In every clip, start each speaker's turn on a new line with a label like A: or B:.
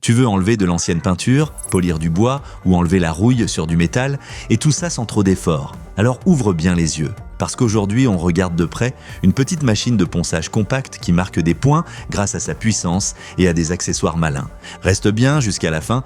A: Tu veux enlever de l'ancienne peinture, polir du bois ou enlever la rouille sur du métal, et tout ça sans trop d'efforts. Alors ouvre bien les yeux, parce qu'aujourd'hui on regarde de près une petite machine de ponçage compacte qui marque des points grâce à sa puissance et à des accessoires malins. Reste bien jusqu'à la fin.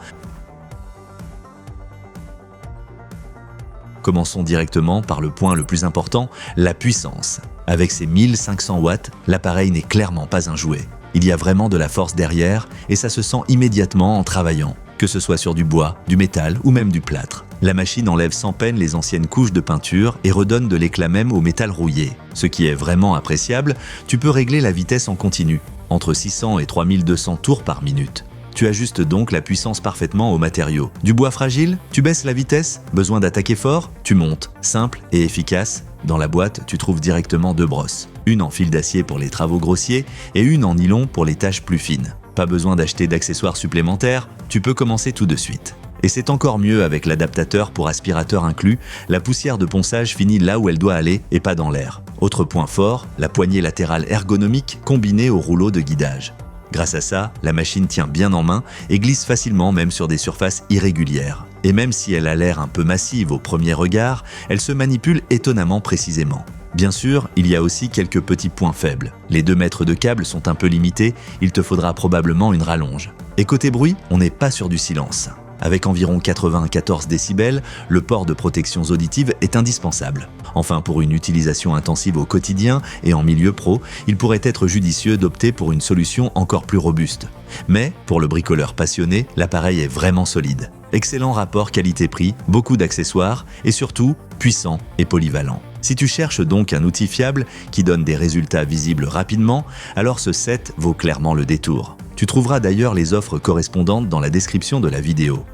A: Commençons directement par le point le plus important, la puissance. Avec ses 1500 watts, l'appareil n'est clairement pas un jouet. Il y a vraiment de la force derrière et ça se sent immédiatement en travaillant, que ce soit sur du bois, du métal ou même du plâtre. La machine enlève sans peine les anciennes couches de peinture et redonne de l'éclat même au métal rouillé. Ce qui est vraiment appréciable, tu peux régler la vitesse en continu, entre 600 et 3200 tours par minute. Tu ajustes donc la puissance parfaitement au matériau. Du bois fragile, tu baisses la vitesse. Besoin d'attaquer fort, tu montes. Simple et efficace. Dans la boîte, tu trouves directement 2 brosses. Une en fil d'acier pour les travaux grossiers et une en nylon pour les tâches plus fines. Pas besoin d'acheter d'accessoires supplémentaires, tu peux commencer tout de suite. Et c'est encore mieux avec l'adaptateur pour aspirateur inclus, la poussière de ponçage finit là où elle doit aller et pas dans l'air. Autre point fort, la poignée latérale ergonomique combinée au rouleau de guidage. Grâce à ça, la machine tient bien en main et glisse facilement même sur des surfaces irrégulières. Et même si elle a l'air un peu massive au premier regard, elle se manipule étonnamment précisément. Bien sûr, il y a aussi quelques petits points faibles. Les 2 mètres de câble sont un peu limités, il te faudra probablement une rallonge. Et côté bruit, on n'est pas sur du silence. Avec environ 94 décibels, le port de protection auditive est indispensable. Enfin, pour une utilisation intensive au quotidien et en milieu pro, il pourrait être judicieux d'opter pour une solution encore plus robuste. Mais, pour le bricoleur passionné, l'appareil est vraiment solide. Excellent rapport qualité-prix, beaucoup d'accessoires et surtout, puissant et polyvalent. Si tu cherches donc un outil fiable qui donne des résultats visibles rapidement, alors ce set vaut clairement le détour. Tu trouveras d'ailleurs les offres correspondantes dans la description de la vidéo.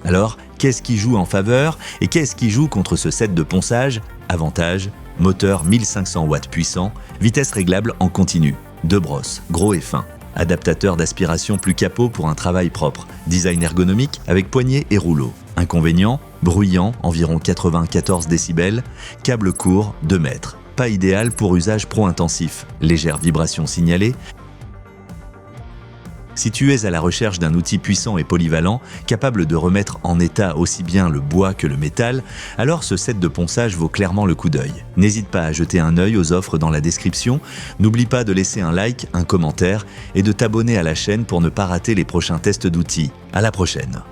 A: Alors, qu'est-ce qui joue en faveur et qu'est-ce qui joue contre ce set de ponçage? Avantage, moteur 1500 watts puissant, vitesse réglable en continu, 2 brosses, gros et fin. Adaptateur d'aspiration plus capot pour un travail propre, design ergonomique avec poignée et rouleau. Inconvénient, bruyant, environ 94 décibels, câble court, 2 mètres. Pas idéal pour usage pro-intensif, légère vibration signalée. Si tu es à la recherche d'un outil puissant et polyvalent, capable de remettre en état aussi bien le bois que le métal, alors ce set de ponçage vaut clairement le coup d'œil. N'hésite pas à jeter un œil aux offres dans la description, n'oublie pas de laisser un like, un commentaire et de t'abonner à la chaîne pour ne pas rater les prochains tests d'outils. À la prochaine!